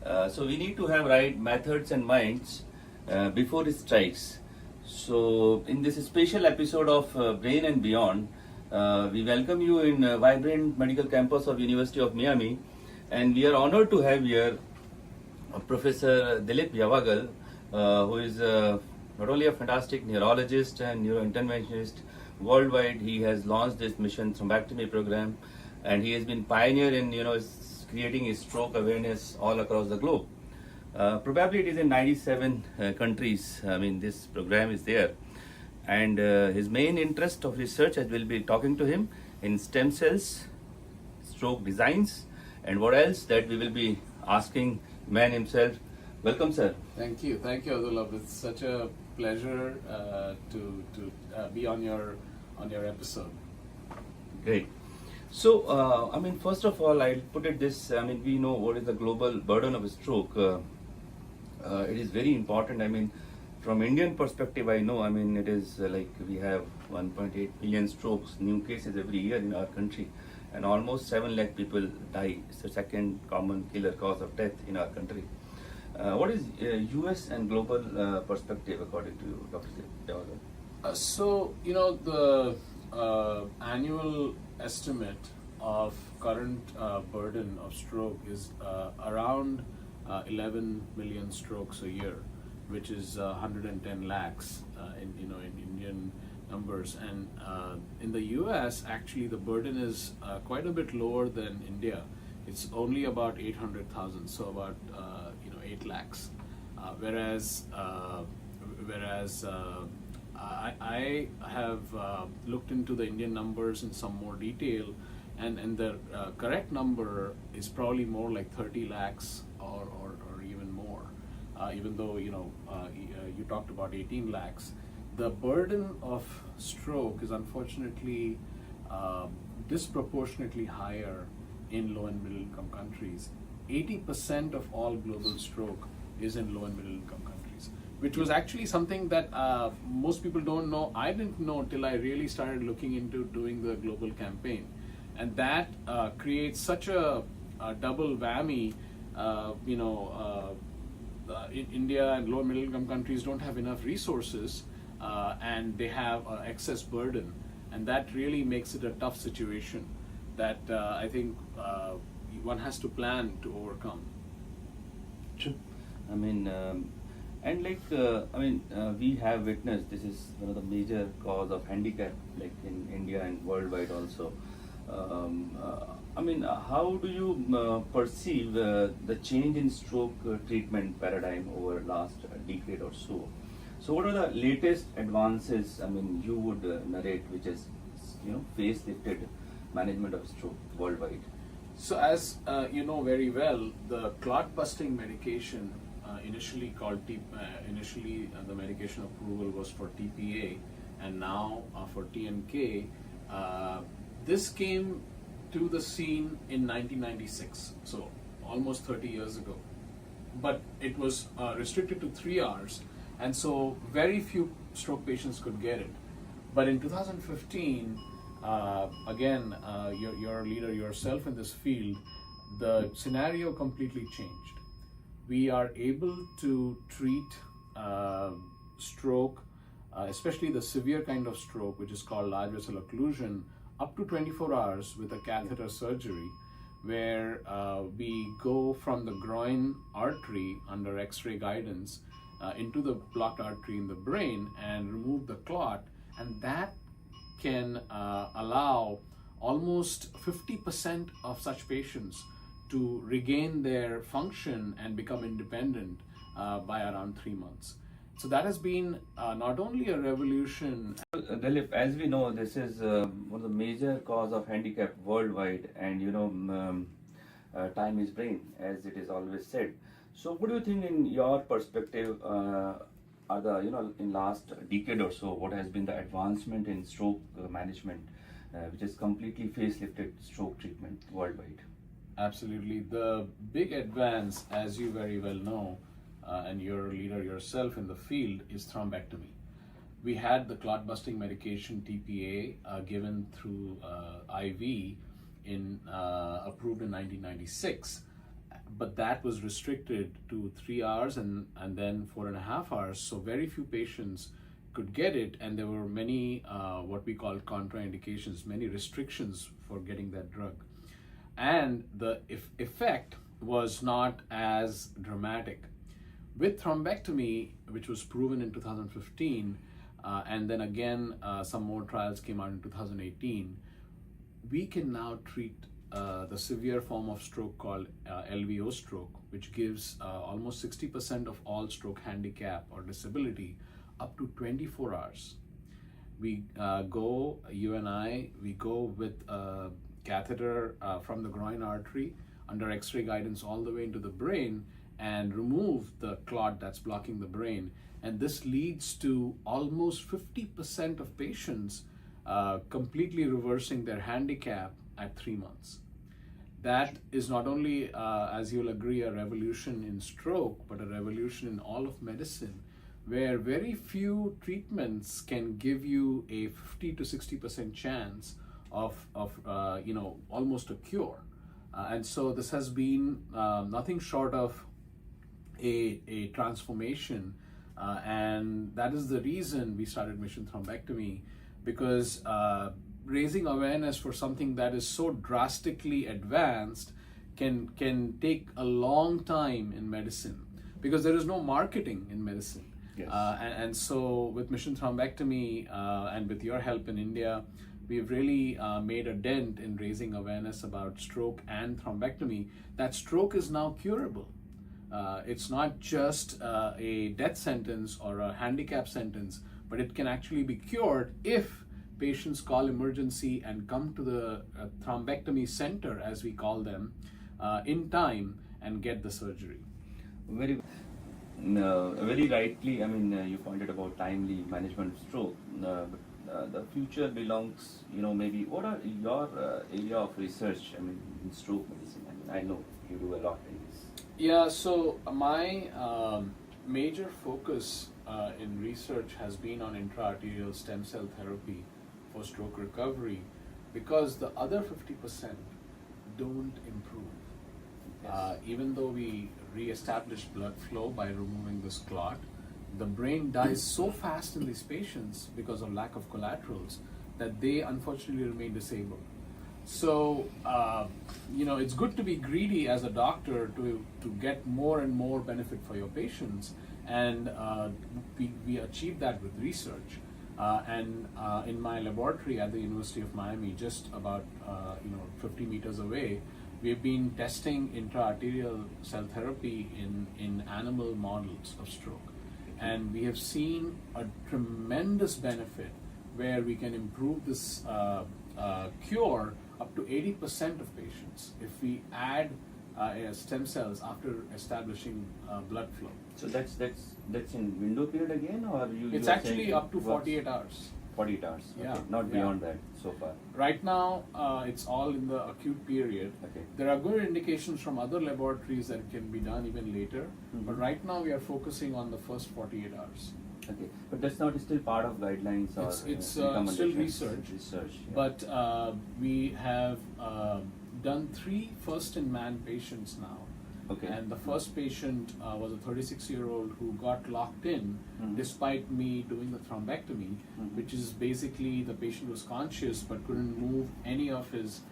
So we need to have right methods and minds before it strikes. So in this special episode of Brain and Beyond, we welcome you in vibrant medical campus of University of Miami, and we are honored to have here Professor Dileep Yavagal, who is not only a fantastic neurologist and neurointerventionist worldwide. He has launched this mission thrombectomy program, and he has been pioneer in creating a stroke awareness all across the globe. Probably it is in 97 countries. I mean, this program is there, and his main interest of research, as we'll be talking to him, in stem cells, stroke designs, and what else that we will be asking man himself. Welcome, sir. Thank you, Atulabh. It's such a pleasure to be on your episode. Great. So, I mean, first of all, I'll put it this. I mean, we know what is the global burden of a stroke. It is very important. I mean, from Indian perspective, I know. I mean, it is like we have 1.8 million strokes, new cases every year in our country, and almost 7 lakh people die. It's the second common killer cause of death in our country. What is US and global perspective according to you, Dr. Yavagal? So, the annual estimate of current burden of stroke is around 11 million strokes a year, which is 110 lakhs in Indian numbers. And in the US, actually, the burden is quite a bit lower than India. It's only about 800,000, so about 8 lakhs. Whereas I have looked into the Indian numbers in some more detail, and the correct number is probably more like 30 lakhs or even more. Even though you talked about 18 lakhs, the burden of stroke is unfortunately disproportionately higher in low and middle income countries. 80% of all global stroke is in low and middle income countries, which was actually something that most people don't know. I didn't know till I really started looking into doing the global campaign, and that creates such a double whammy. India and low and middle income countries don't have enough resources, and they have excess burden, and that really makes it a tough situation that I think one has to plan to overcome. True. I mean, we have witnessed this is one of the major cause of handicap, like in India and worldwide also. How do you perceive the change in stroke treatment paradigm over last decade or so? So, what are the latest advances? I mean, you would narrate, which is facelifted management of stroke worldwide. So as you know very well, the clot-busting medication initially called initially the medication approval was for TPA, and now for TNK. This came to the scene in 1996, so almost 30 years ago. But it was restricted to 3 hours, and so very few stroke patients could get it. But in 2015, again, you're a leader yourself in this field, the scenario completely changed. We are able to treat stroke, especially the severe kind of stroke, which is called large vessel occlusion, up to 24 hours with a catheter surgery, where we go from the groin artery under X-ray guidance into the blocked artery in the brain and remove the clot, and that can allow almost 50% of such patients to regain their function and become independent by around 3 months. So that has been not only a revolution. Dileep, as we know, this is one of the major cause of handicap worldwide, and time is brain, as it is always said. So, what do you think, in your perspective, are the in last decade or so, what has been the advancement in stroke management, which has completely facelifted stroke treatment worldwide? Absolutely, the big advance, as you very well know, and you're a leader yourself in the field, is thrombectomy. We had the clot-busting medication TPA given through IV approved in 1996, but that was restricted to 3 hours and then 4.5 hours. So very few patients could get it, and there were many what we call contraindications, many restrictions for getting that drug. And the effect was not as dramatic. With thrombectomy, which was proven in 2015, and then again some more trials came out in 2018, we can now treat the severe form of stroke called LVO stroke, which gives almost 60% of all stroke handicap or disability up to 24 hours. We you and I, we go with a catheter from the groin artery under X-ray guidance all the way into the brain and remove the clot that's blocking the brain. And this leads to almost 50% of patients completely reversing their handicap at 3 months. That is not only, as you'll agree, a revolution in stroke, but a revolution in all of medicine, where very few treatments can give you a 50 to 60% chance of almost a cure. And so this has been nothing short of a transformation, and that is the reason we started Mission Thrombectomy, because raising awareness for something that is so drastically advanced can take a long time in medicine, because there is no marketing in medicine. Yes. And so with Mission Thrombectomy and with your help in India, we've really made a dent in raising awareness about stroke and thrombectomy, that stroke is now curable. It's not just a death sentence or a handicap sentence, but it can actually be cured if patients call emergency and come to the thrombectomy center, as we call them, in time and get the surgery. Very rightly, you pointed about timely management of stroke. The future belongs, maybe what are your area of research, in stroke medicine? I know you do a lot in this. Yeah, so my major focus in research has been on intra-arterial stem cell therapy for stroke recovery, because the other 50% don't improve. Yes. Even though we re-establish blood flow by removing this clot, the brain dies so fast in these patients because of lack of collaterals that they unfortunately remain disabled. So, it's good to be greedy as a doctor to get more and more benefit for your patients, and we achieve that with research. And in my laboratory at the University of Miami, just about 50 meters away, we've been testing intra-arterial cell therapy in animal models of stroke. And we have seen a tremendous benefit where we can improve this cure up to 80% of patients if we add stem cells after establishing blood flow. So that's in window period again, or It's actually up to 48 hours. 48 hours. Yeah. Okay. Not beyond that so far. Right now, it's all in the acute period. Okay. There are good indications from other laboratories that it can be done even later. Mhm. But right now, we are focusing on the first 48 hours. Okay, but that's not still part of guidelines or It's still recommendations? research. Research. Yeah. But we have done 3 first-in-man patients now. Okay. And the first patient was a 36-year-old who got locked in Mhm. despite me doing the thrombectomy, Mhm. which is basically the patient was conscious but couldn't move any of his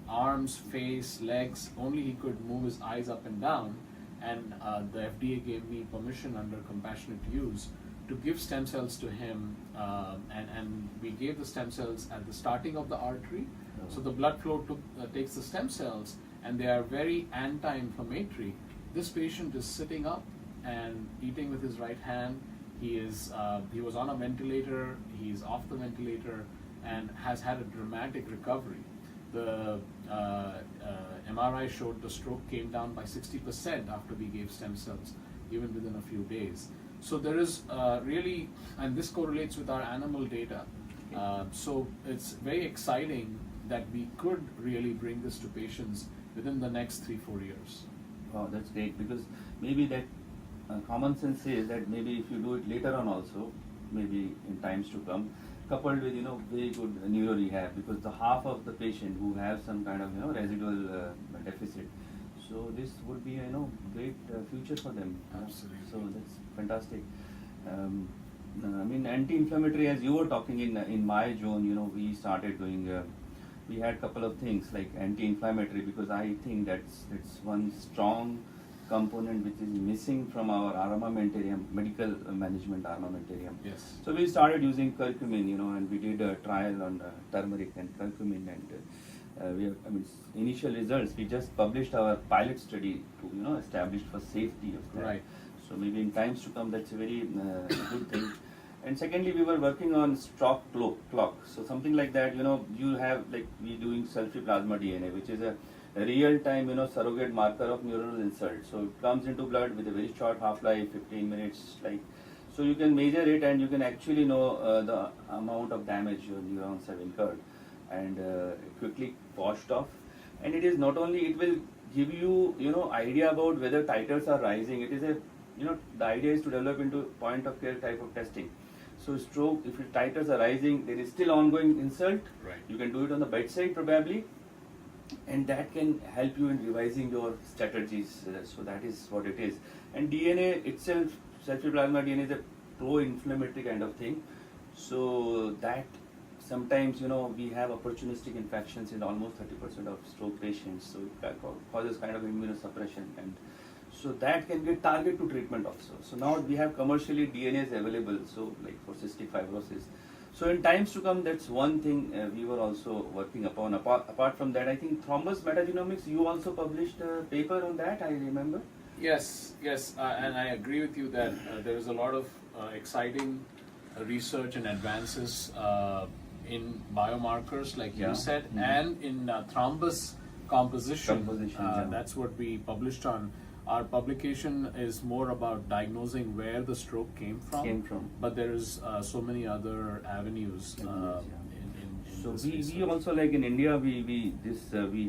arms, face, legs. Only he could move his eyes up and down. And the FDA gave me permission under compassionate use to give stem cells to him, and we gave the stem cells at the starting of the artery. So the blood flow takes the stem cells, and they are very anti-inflammatory. This patient is sitting up and eating with his right hand. He was on a ventilator. He's off the ventilator and has had a dramatic recovery. The MRI showed the stroke came down by 60% after we gave stem cells, even within a few days. So there is really, and this correlates with our animal data. So it's very exciting that we could really bring this to patients within the next 3-4 years. Oh, that's great, because maybe that common sense says that maybe if you do it later on also, maybe in times to come, coupled with very good neuro rehab, because the half of the patient who have some kind of residual deficit, So this would be great future for them. Absolutely. So that's fantastic. I mean, anti-inflammatory, as you were talking in my zone, we started doing. We had couple of things like anti-inflammatory, because I think that's one strong component which is missing from our armamentarium, medical management armamentarium. Yes. So we started using curcumin, and we did a trial on turmeric and curcumin, and we have, initial results. We just published our pilot study to establish for safety of that. Right. So maybe in times to come, that's a very good thing. And secondly, we were working on stroke clock. So something like that, you have like we doing cell-free plasma DNA, which is a real-time, surrogate marker of neuronal insult. So it comes into blood with a very short half-life, 15 minutes, like. So you can measure it and you can actually know the amount of damage your neurons have incurred, and quickly washed off. And it is not only, it will give you, idea about whether titers are rising. It is the idea is to develop into point of care type of testing. So stroke, if your titers are rising, there is still ongoing insult. Right. You can do it on the bedside probably, and that can help you in revising your strategies. So that is what it is. And DNA itself, cell-free plasma DNA, is a pro-inflammatory kind of thing. So that sometimes we have opportunistic infections in almost 30% of stroke patients. So it causes kind of immunosuppression, and so that can get target to treatment also. So now we have commercially DNAs available, so like for cystic fibrosis. So in times to come, that's one thing we were also working upon. Apart from that, I think thrombus metagenomics, you also published a paper on that, I remember. Yes, and I agree with you that there is a lot of exciting research and advances in biomarkers, like you said, and in thrombus composition. That's what we published on. Our publication is more about diagnosing where the stroke came from. But there is so many other avenues. So we also, like in India, we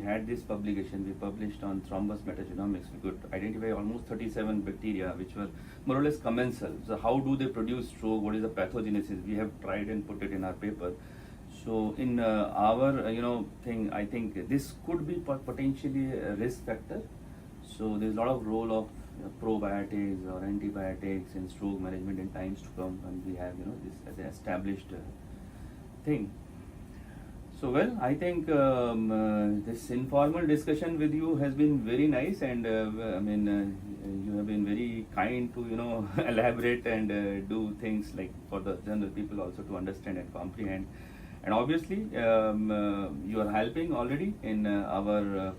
had this publication. We published on thrombus metagenomics. We could identify almost 37 bacteria which were more or less commensal. So how do they produce stroke? What is the pathogenesis? We have tried and put it in our paper. So in our thing, I think this could be potentially a risk factor. So there's a lot of role of probiotics or antibiotics in stroke management in times to come, and we have this as an established thing. So well, I think this informal discussion with you has been very nice, and you have been very kind to elaborate and do things like for the general people also to understand and comprehend. And obviously you are helping already in our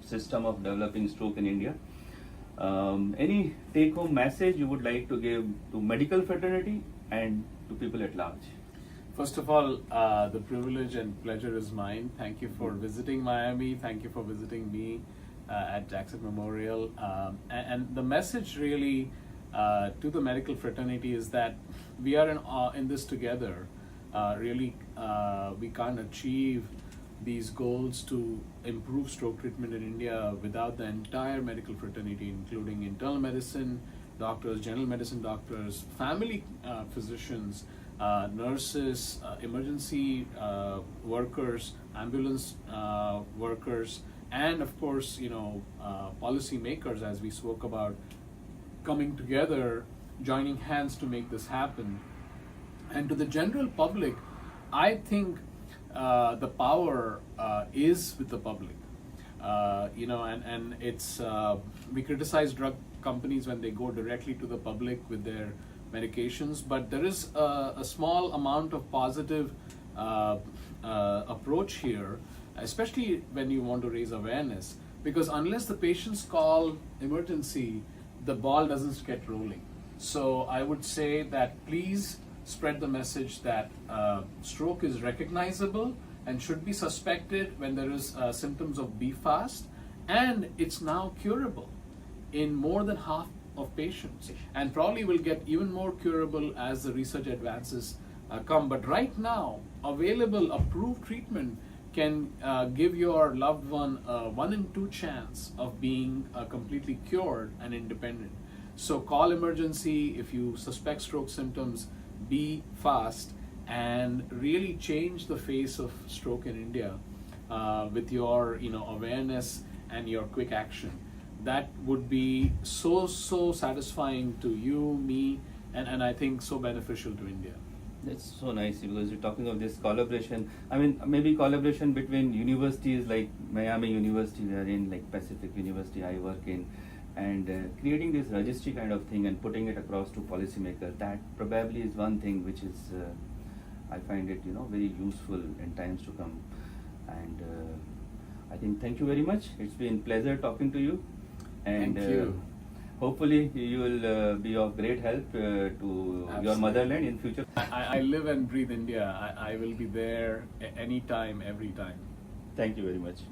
system of developing stroke in India. Any take-home message you would like to give to medical fraternity and to people at large? First of all, the privilege and pleasure is mine. Thank you for visiting Miami. Thank you for visiting me at Jakson Memorial. And the message really to the medical fraternity is that we are in this together. Really, we can't achieve these goals to improve stroke treatment in India without the entire medical fraternity, including internal medicine doctors, general medicine doctors, family physicians, nurses, emergency workers, ambulance workers, and of course, policy makers, as we spoke about, coming together, joining hands to make this happen. And to the general public, I think the power is with the public. And it's we criticize drug companies when they go directly to the public with their medications, but there is a small amount of positive approach here, especially when you want to raise awareness, because unless the patients call emergency, the ball doesn't get rolling. So I would say that please spread the message that stroke is recognizable and should be suspected when there is symptoms of BFAST, and it's now curable in more than half of patients, and probably will get even more curable as the research advances come. But right now, available approved treatment can give your loved one a 1 in 2 chance of being completely cured and independent. So call emergency if you suspect stroke symptoms, be fast, and really change the face of stroke in India with your awareness and your quick action. That would be so satisfying to you, me, and I think so beneficial to India. That's so nice because you're talking of this collaboration. I mean, maybe collaboration between universities like Miami University, we are in, like Pacific University I work in, and creating this registry kind of thing and putting it across to policymakers. That probably is one thing which is, I find it, very useful in times to come. And I think thank you very much. It's been pleasure talking to you. And Thank you. hopefully you will be of great help to your Absolutely. motherland in future. I live and breathe India. I will be there anytime, every time. Thank you very much.